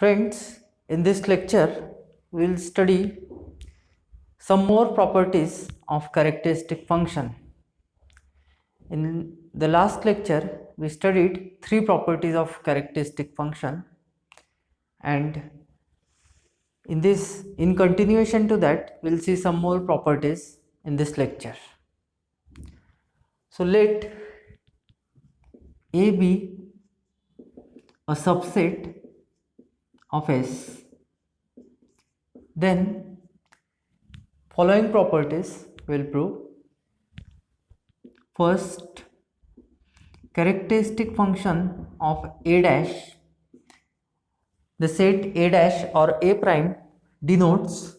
Friends, in this lecture, we will study some more properties of characteristic function. In the last lecture, we studied three properties of characteristic function, and in continuation to that, we will see some more properties in this lecture. So let A be a subset of S, then following properties will prove. First, characteristic function of A dash, the set A dash or A prime denotes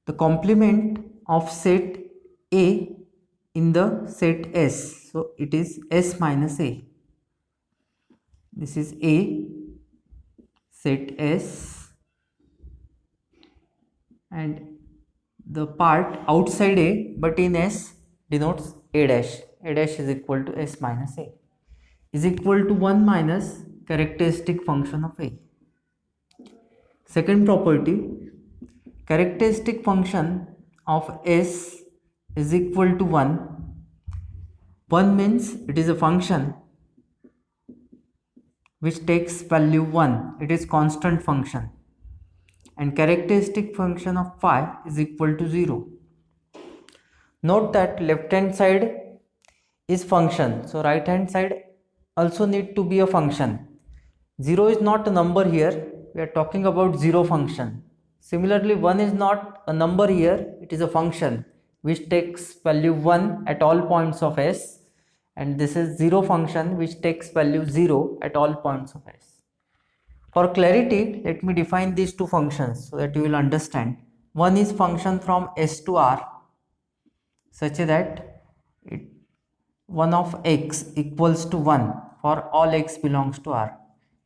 the complement of set A in the set S. So it is S minus A. This is A, set S, and the part outside A but in S denotes A dash. A dash is equal to S minus A is equal to 1 minus characteristic function of A. Second property, characteristic function of S is equal to 1. 1 means it is a function which takes value 1. It is constant function. And characteristic function of phi is equal to 0. Note that left hand side is function. So right hand side also need to be a function. 0 is not a number here. We are talking about 0 function. Similarly, 1 is not a number here. It is a function which takes value 1 at all points of S. And this is 0 function which takes value 0 at all points of S. For clarity, let me define these two functions so that you will understand. One is function from S to R such that 1 of x equals to 1 for all x belongs to R.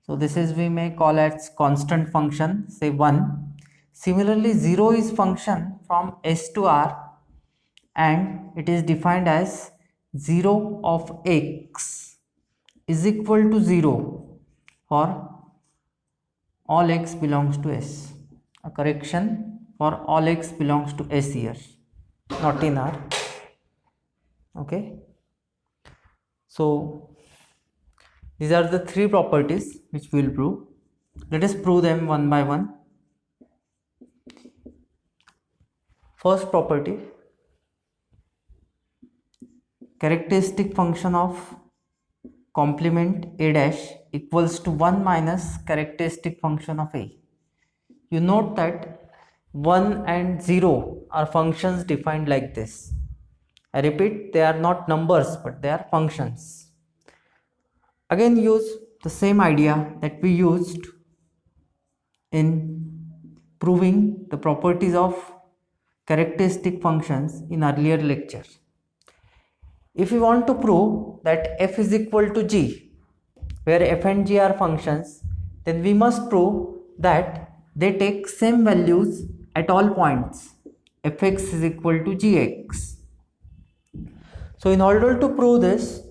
So this is we may call as constant function, say 1. Similarly, 0 is function from S to R and it is defined as 0 of x is equal to 0 for all x belongs to S. A correction, for all x belongs to S here, not in R. Okay. So these are the three properties which we will prove. Let us prove them one by one. First property, characteristic function of complement A dash equals to 1 minus characteristic function of A. You note that 1 and 0 are functions defined like this. I repeat, they are not numbers but they are functions. Again, use the same idea that we used in proving the properties of characteristic functions in earlier lecture. If we want to prove that f is equal to g, where f and g are functions, then we must prove that they take same values at all points. Fx is equal to gx. So in order to prove this,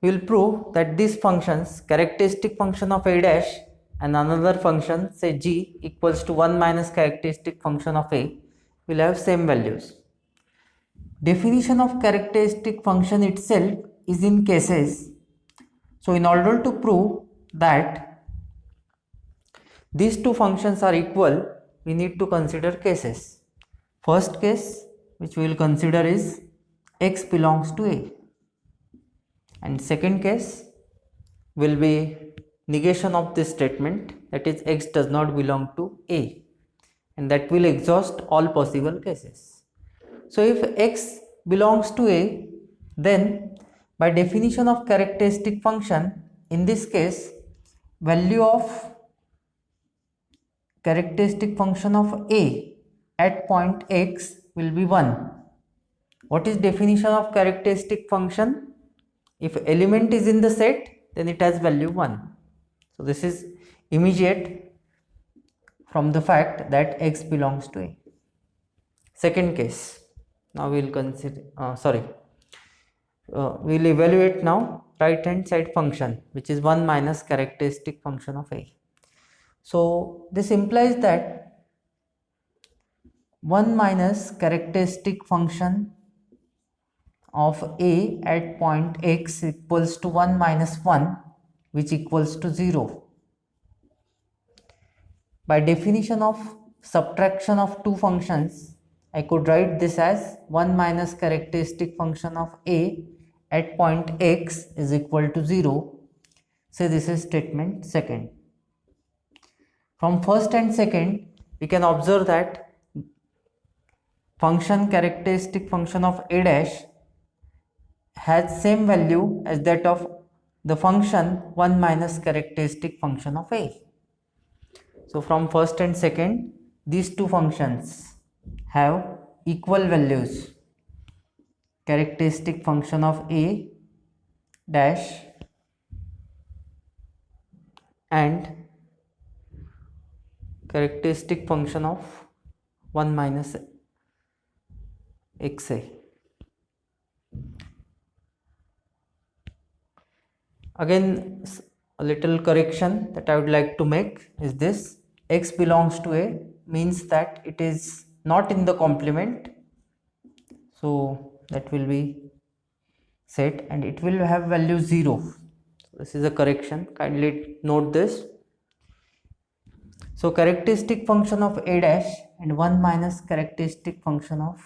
we will prove that these functions, characteristic function of a dash and another function, say g equals to 1 minus characteristic function of a, will have same values. Definition of characteristic function itself is in cases. So in order to prove that these two functions are equal, we need to consider cases. First case which we will consider is x belongs to A, and second case will be negation of this statement, that is x does not belong to A, and that will exhaust all possible cases. So if x belongs to A, then by definition of characteristic function, in this case value of characteristic function of A at point x will be 1. What is definition of characteristic function? If element is in the set, then it has value 1. So this is immediate from the fact that x belongs to A. Second case, now we will consider, we will evaluate now right hand side function, which is 1 minus characteristic function of A. So this implies that 1 minus characteristic function of a at point x equals to 1 minus 1, which equals to 0. By definition of subtraction of two functions, I could write this as 1 minus characteristic function of a at point x is equal to 0. So this is statement second. From first and second, we can observe that characteristic function of a dash has same value as that of the function 1 minus characteristic function of a. So from first and second, these two functions have equal values. Characteristic function of a dash and characteristic function of 1 minus xa. Again, a little correction that I would like to make is this: x belongs to a means that it is not in the complement, so that will be set and it will have value 0. So this is a correction, kindly note this. So characteristic function of a dash and 1 minus characteristic function of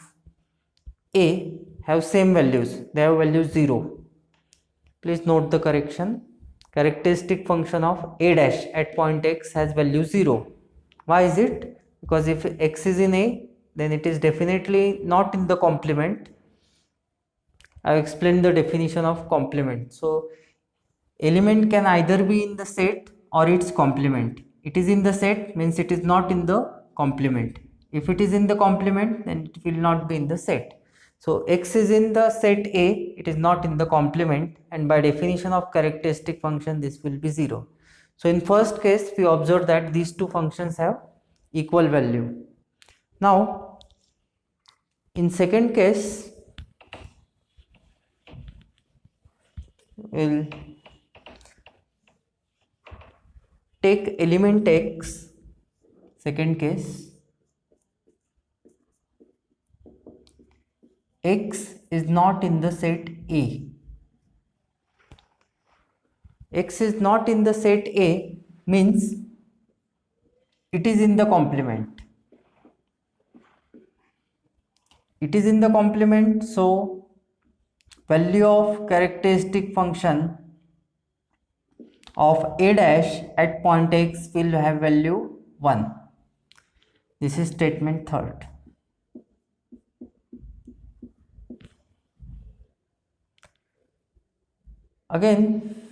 a have same values, they have value 0. Please note the correction. Characteristic function of a dash at point x has value 0. Why is it? Because if x is in a, then it is definitely not in the complement. I have explained the definition of complement. So element can either be in the set or its complement. It is in the set means it is not in the complement. If it is in the complement, then it will not be in the set. So x is in the set A, it is not in the complement, and by definition of characteristic function this will be 0. So in first case we observe that these two functions have equal value. Now in second case we'll take element x, second case, x is not in the set A. X is not in the set A means it is in the complement. It is in the complement, so value of characteristic function of a dash at point x will have value 1. This is statement third. Again,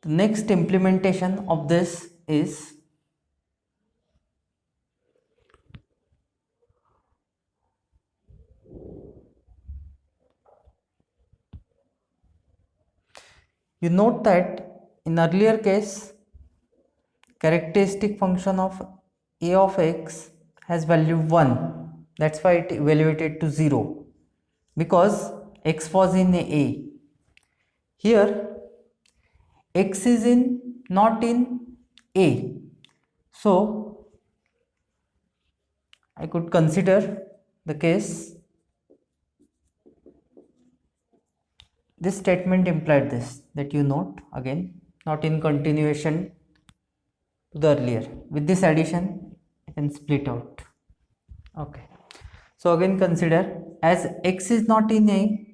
the next implementation of this is you note that in earlier case characteristic function of a of x has value 1. That's why it evaluated to 0 because x was in A. Here x is not in A, so I could consider the case. This statement implied this, that you note again, not in continuation to the earlier. With this addition you can split out. Okay, so again consider, as x is not in A,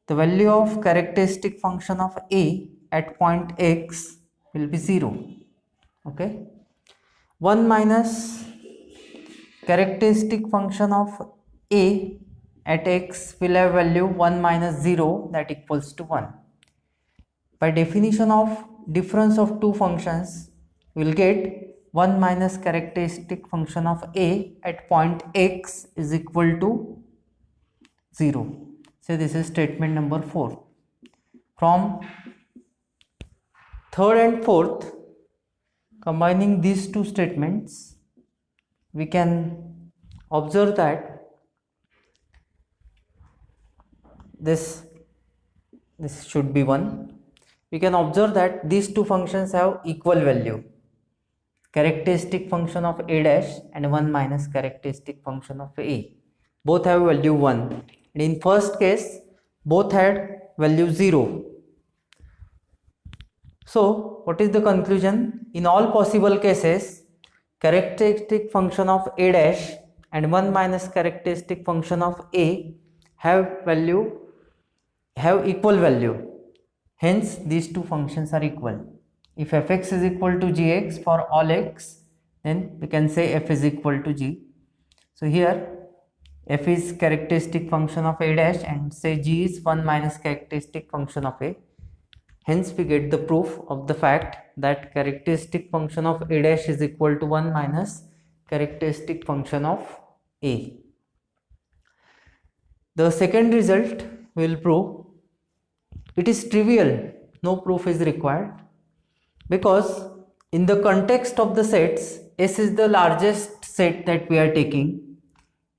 the value of characteristic function of a at point x will be 0. Okay, 1 minus characteristic function of a at x will have value 1 minus 0, that equals to 1. By definition of difference of two functions, we will get 1 minus characteristic function of a at point x is equal to 0. So this is statement number 4. From third and fourth, combining these two statements, we can observe that this should be 1, we can observe that these two functions have equal value. Characteristic function of a dash and 1 minus characteristic function of a. Both have value 1. And in first case, both had value 0. So, what is the conclusion? In all possible cases, characteristic function of a dash and 1 minus characteristic function of a have equal value. Hence, these two functions are equal. If fx is equal to gx for all x, then we can say f is equal to g. So here f is characteristic function of a dash and say g is 1 minus characteristic function of a. Hence we get the proof of the fact that characteristic function of a dash is equal to 1 minus characteristic function of a. The second result will prove it is trivial, no proof is required, because in the context of the sets, S is the largest set that we are taking,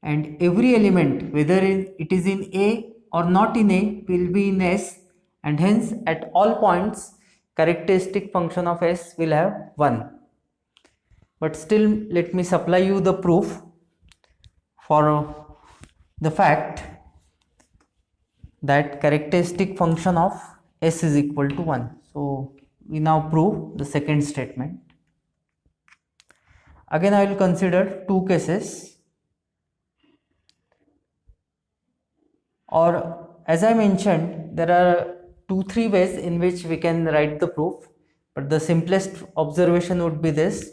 and every element, whether it is in A or not in A, will be in S, and hence at all points characteristic function of S will have 1. But still, let me supply you the proof for the fact that characteristic function of S is equal to 1. So we now prove the second statement. Again, I will consider two cases, or as I mentioned, there are 2-3 ways in which we can write the proof, but the simplest observation would be this.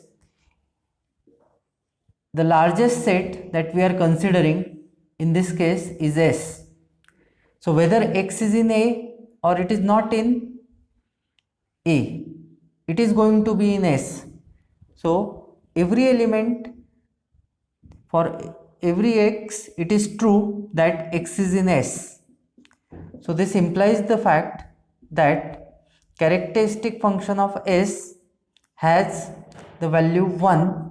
The largest set that we are considering in this case is S. So whether x is in A or it is not in A, it is going to be in S. So every element, for every x, it is true that x is in S. So this implies the fact that characteristic function of S has the value 1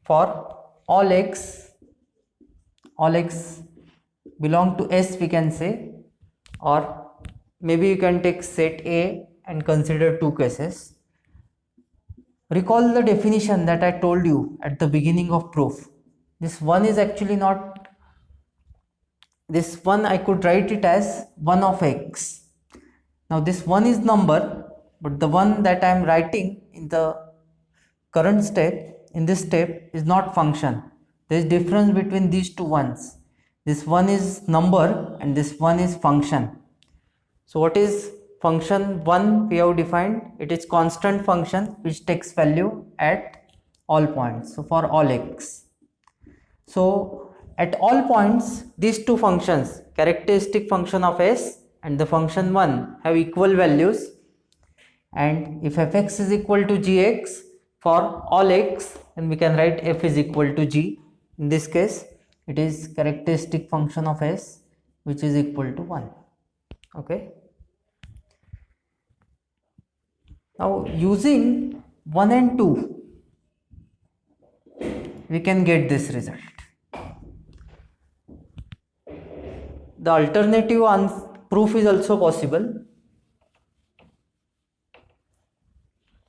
for all x belong to S, we can say, or maybe you can take set A and consider two cases. Recall the definition that I told you at the beginning of proof. This 1 is actually not, this 1 I could write it as 1 of x. Now this 1 is number, but the one that I am writing in the current step, in this step, is not function. There is difference between these two ones. This one is number and this one is function. So what is function 1 we have defined? It is constant function which takes value at all points. So for all x. So at all points, these two functions, characteristic function of S and the function 1, have equal values, and if fx is equal to gx for all x, then we can write f is equal to g. In this case, it is characteristic function of S which is equal to 1. Okay. Now using 1 and 2, we can get this result. The alternative proof is also possible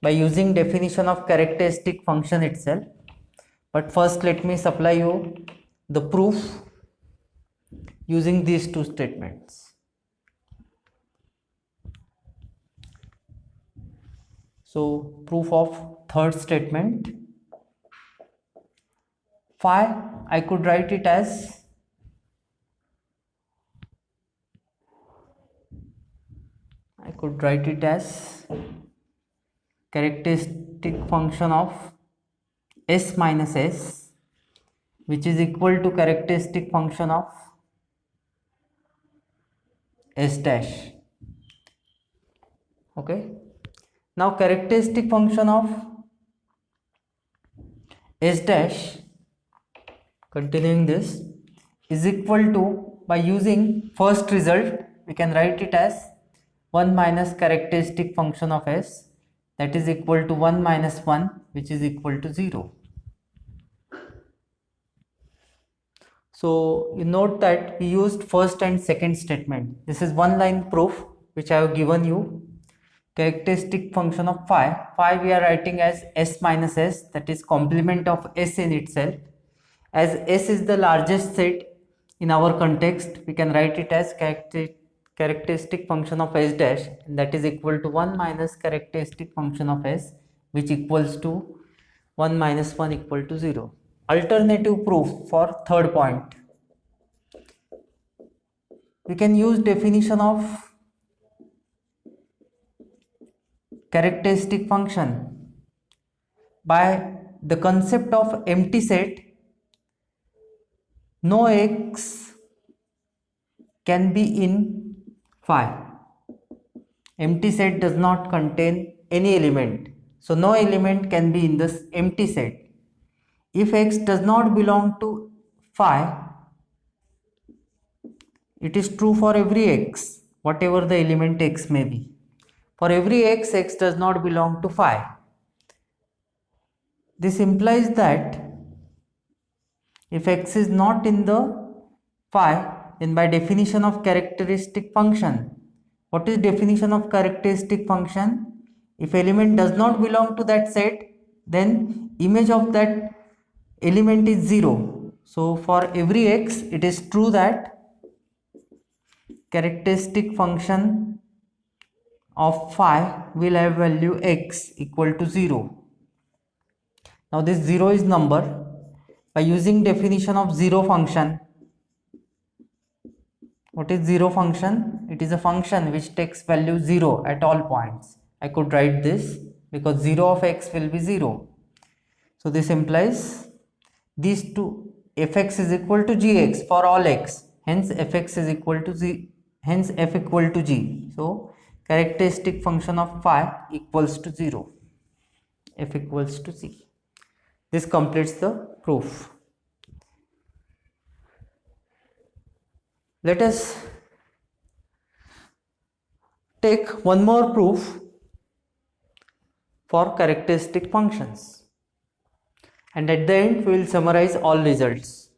by using definition of characteristic function itself. But first let me supply you the proof using these two statements. So proof of third statement, phi, I could write it as characteristic function of S minus S, which is equal to characteristic function of S dash. Okay. Now characteristic function of S dash, continuing this, is equal to, by using first result, we can write it as 1 minus characteristic function of S, that is equal to 1 minus 1, which is equal to 0. So you note that we used first and second statement. This is one line proof which I have given you. characteristic function of phi. Phi we are writing as s minus s, that is complement of s in itself. As s is the largest set in our context, we can write it as characteristic function of s dash, and that is equal to 1 minus characteristic function of s, which equals to 1 minus 1 equal to 0. Alternative proof for third point. We can use definition of characteristic function by the concept of empty set. No x can be in phi. Empty set does not contain any element, so no element can be in this empty set. If x does not belong to phi, it is true for every x, whatever the element x may be. For every x, x does not belong to phi. This implies that if x is not in the phi, then by definition of characteristic function, what is definition of characteristic function? If element does not belong to that set, then image of that element is 0. So for every x, it is true that characteristic function of phi will have value x equal to 0. Now this 0 is number. By using definition of 0 function, what is 0 function? It is a function which takes value 0 at all points. I could write this because 0 of x will be 0. So this implies these two, fx is equal to gx for all x. Hence fx is equal to z. Hence f equal to g. So characteristic function of phi equals to 0. F equals to c. This completes the proof. Let us take one more proof for characteristic functions, and at the end we will summarize all results.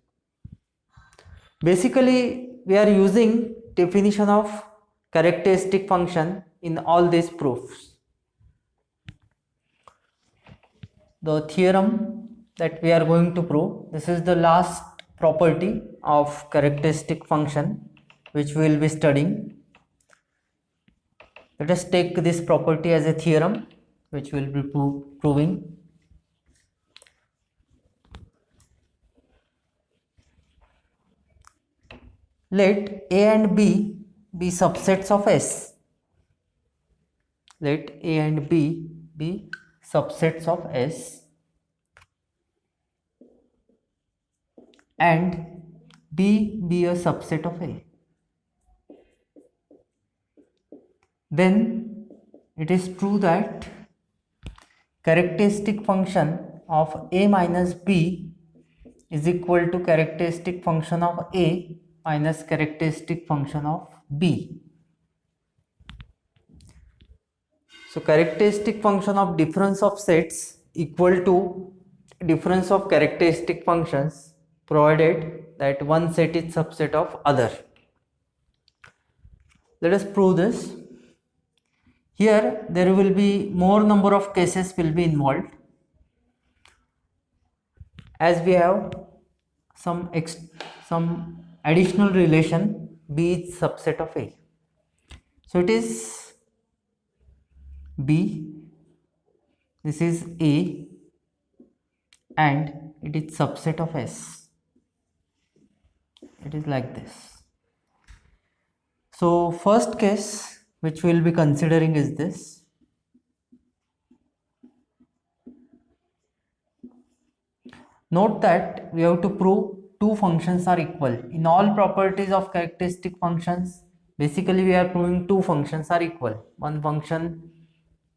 Basically, we are using definition of characteristic function in all these proofs. The theorem that we are going to prove, this is the last property of characteristic function which we will be studying. Let us take this property as a theorem which we will be proving. Let A and B be subsets of S. Let A and B be subsets of S and B be a subset of A. Then it is true that characteristic function of A minus B is equal to characteristic function of A minus characteristic function of B. So characteristic function of difference of sets equal to difference of characteristic functions, provided that one set is subset of other. Let us prove this. Here there will be more number of cases will be involved, as we have some additional relation B is subset of A. So it is B, this is A, and it is subset of S. It is like this. So first case which we will be considering is this. Note that we have to prove two functions are equal. In all properties of characteristic functions, basically we are proving two functions are equal. One function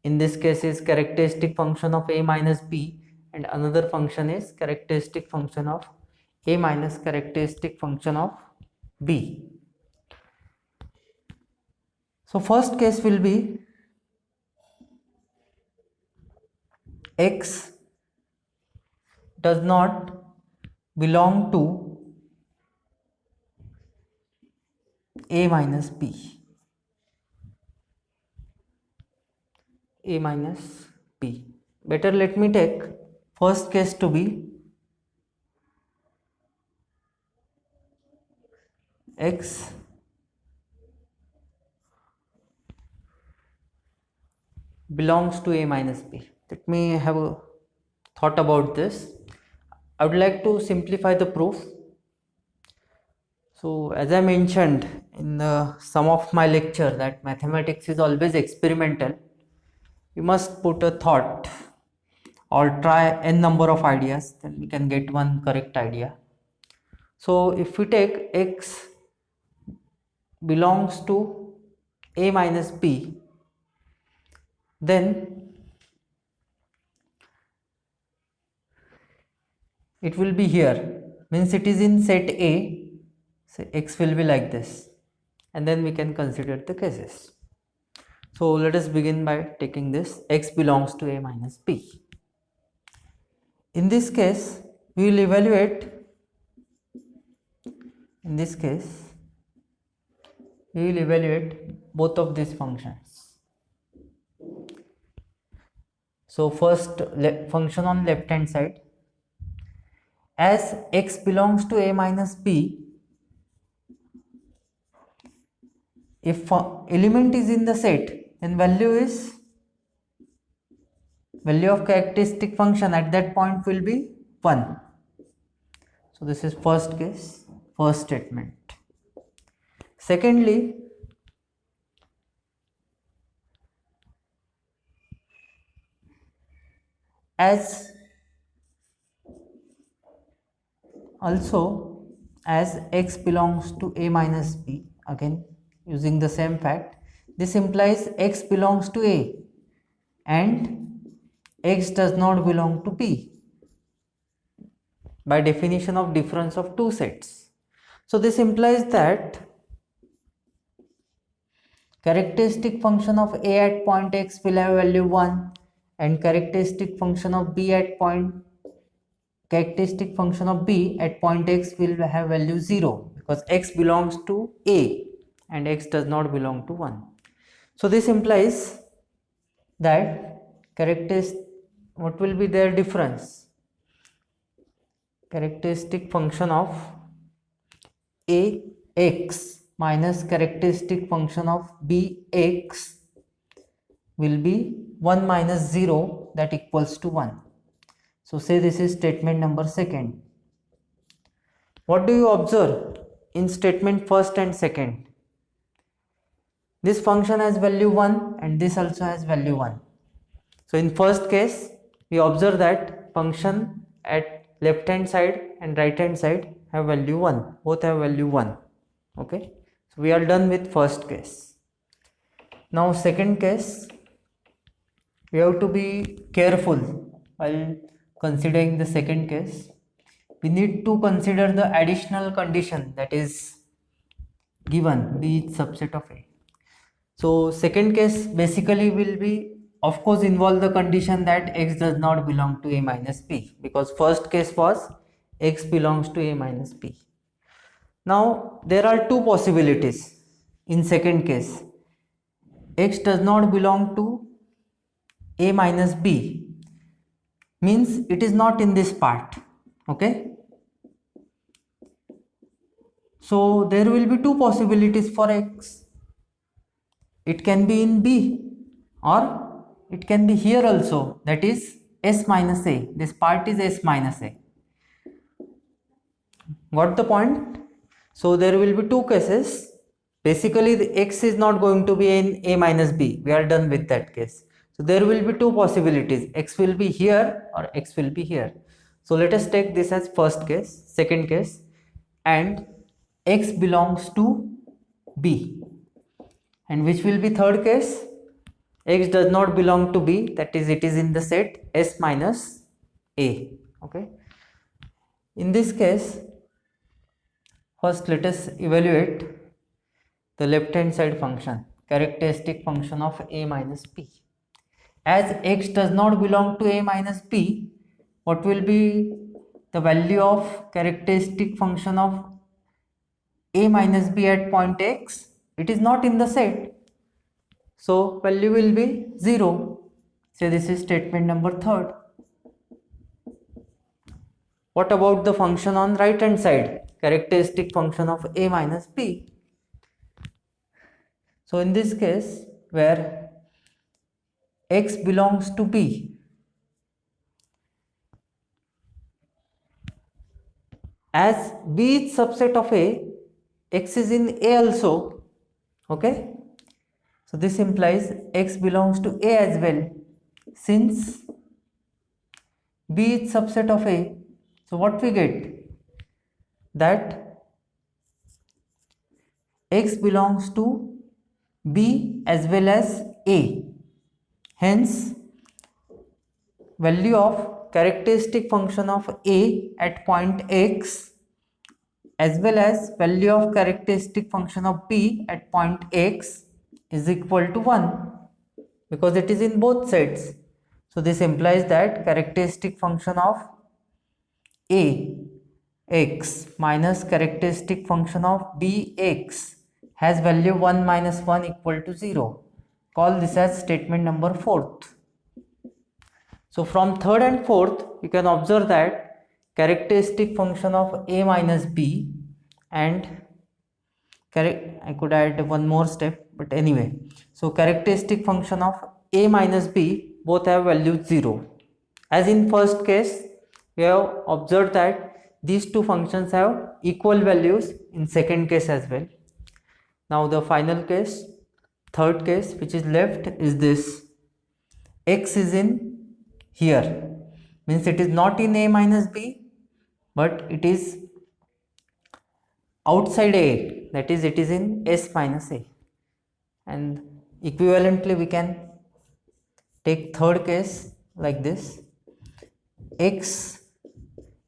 in this case is characteristic function of A minus B, and another function is characteristic function of A minus characteristic function of B. So first case will be x does not belong to A minus B. a minus b. Better let me take first case to be x belongs to a minus b. Let me have a thought about this. I would like to simplify the proof. So as I mentioned in some of my lecture that mathematics is always experimental. You must put a thought or try n number of ideas, then we can get one correct idea. So if we take x belongs to a minus b, then it will be here, means it is in set A, so x will be like this, and then we can consider the cases. So let us begin by taking this x belongs to a minus b. In this case, we will evaluate, both of these functions. So first function on left hand side, as x belongs to a minus b, if element is in the set, then value of characteristic function at that point will be 1. So this is first case, first statement. Secondly, as x belongs to a minus b, again using the same fact, this implies x belongs to a and x does not belong to b by definition of difference of two sets. So this implies that characteristic function of a at point x will have value 1 and characteristic function of b at point x will have value 0, because x belongs to a and x does not belong to 1. So this implies that what will be their difference? Characteristic function of a x minus characteristic function of b x will be 1 minus 0, that equals to 1. So say this is statement number second. What do you observe in statement first and second? This function has value 1 and this also has value 1. So in first case, we observe that function at left hand side and right hand side have value 1, both have value 1. Okay, so we are done with first case. Now second case, we have to be careful while considering the second case. We need to consider the additional condition that is given be each subset of A. So second case basically will be, of course, involve the condition that x does not belong to a minus b, because first case was x belongs to a minus b. Now there are two possibilities in second case. X does not belong to a minus b means it is not in this part. Okay, so there will be two possibilities for x. It can be in b or it can be here also, that is s minus a. This part is s minus a. Got the point? So there will be two cases. Basically the x is not going to be in a minus b. We are done with that case. So there will be two possibilities. X will be here or x will be here. So let us take this as first case, second case, and x belongs to b. And which will be third case? X does not belong to b, that is it is in the set s minus a. Okay. In this case, first let us evaluate the left hand side function, characteristic function of a minus b. As x does not belong to a minus b, what will be the value of characteristic function of a minus b at point x? It is not in the set, so value will be 0. Say this is statement number 3rd. What about the function on right hand side? Characteristic function of a minus b. So in this case, where x belongs to b, as b is subset of a, x is in a also. Okay, so this implies x belongs to a as well. Since b is subset of a, so what we get? That x belongs to b as well as a. Hence, value of characteristic function of a at point x as well as value of characteristic function of b at point x is equal to 1, because it is in both sides. So this implies that characteristic function of a x minus characteristic function of b x has value 1 minus 1 equal to 0. Call this as statement number 4th. So from 3rd and 4th, you can observe that characteristic function of a minus b and I could add one more step, but anyway. So characteristic function of a minus b both have value 0. As in first case, we have observed that these two functions have equal values in second case as well. Now the final case, third case, which is left is this. X is in here, means it is not in a minus b, but it is outside a, that is it is in s minus a. And equivalently we can take third case like this. X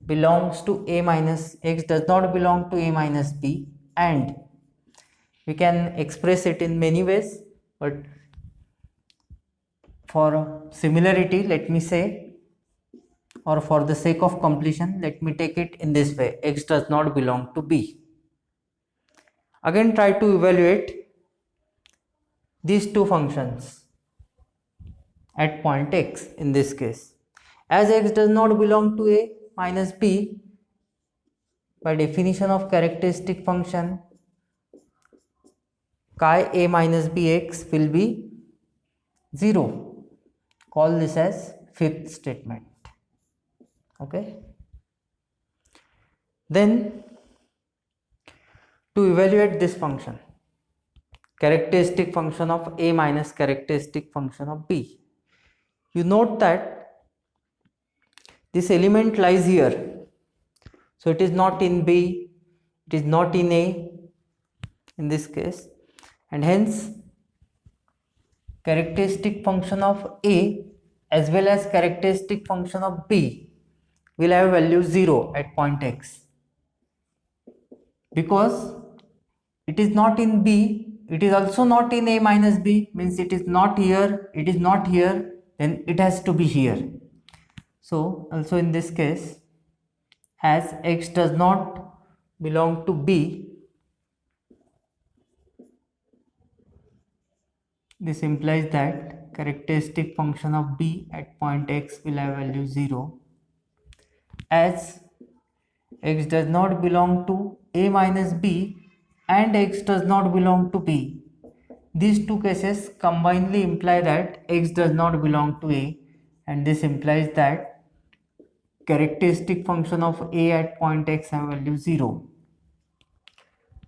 belongs to a minus, x does not belong to a minus b, and we can express it in many ways, but for similarity, let me say, or for the sake of completion, let me take it in this way. X does not belong to b. Again, try to evaluate these two functions at point x in this case. As x does not belong to a minus b, by definition of characteristic function, chi a minus bx will be 0. Call this as 5th statement. Okay. Then to evaluate this function, characteristic function of a minus characteristic function of b, you note that this element lies here. So it is not in b, it is not in a in this case, and hence characteristic function of a as well as characteristic function of b will have value 0 at point x. Because it is not in b, it is also not in a minus b, means it is not here, it is not here, then it has to be here. So also in this case, as x does not belong to b, this implies that characteristic function of b at point x will have value 0. As x does not belong to a minus b and x does not belong to b, these two cases combinedly imply that x does not belong to a, and this implies that characteristic function of a at point x have value 0.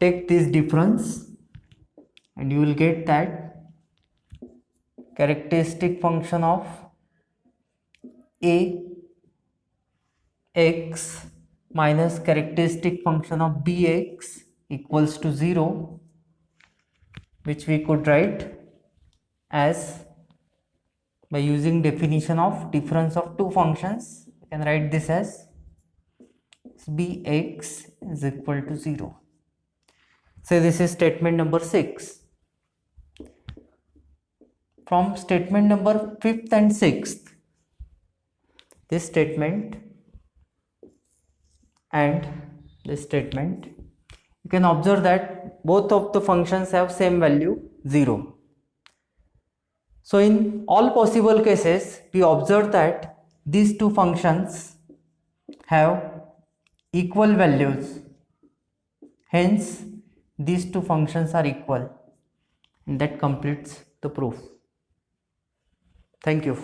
Take this difference and you will get that characteristic function of a x minus characteristic function of bx equals to 0, which we could write as, by using definition of difference of two functions, we can write this as bx is equal to 0. So this is statement number 6. From statement number 5th and 6th, this statement and this statement, you can observe that both of the functions have same value 0. So in all possible cases, we observe that these two functions have equal values. Hence, these two functions are equal. And that completes the proof. Thank you.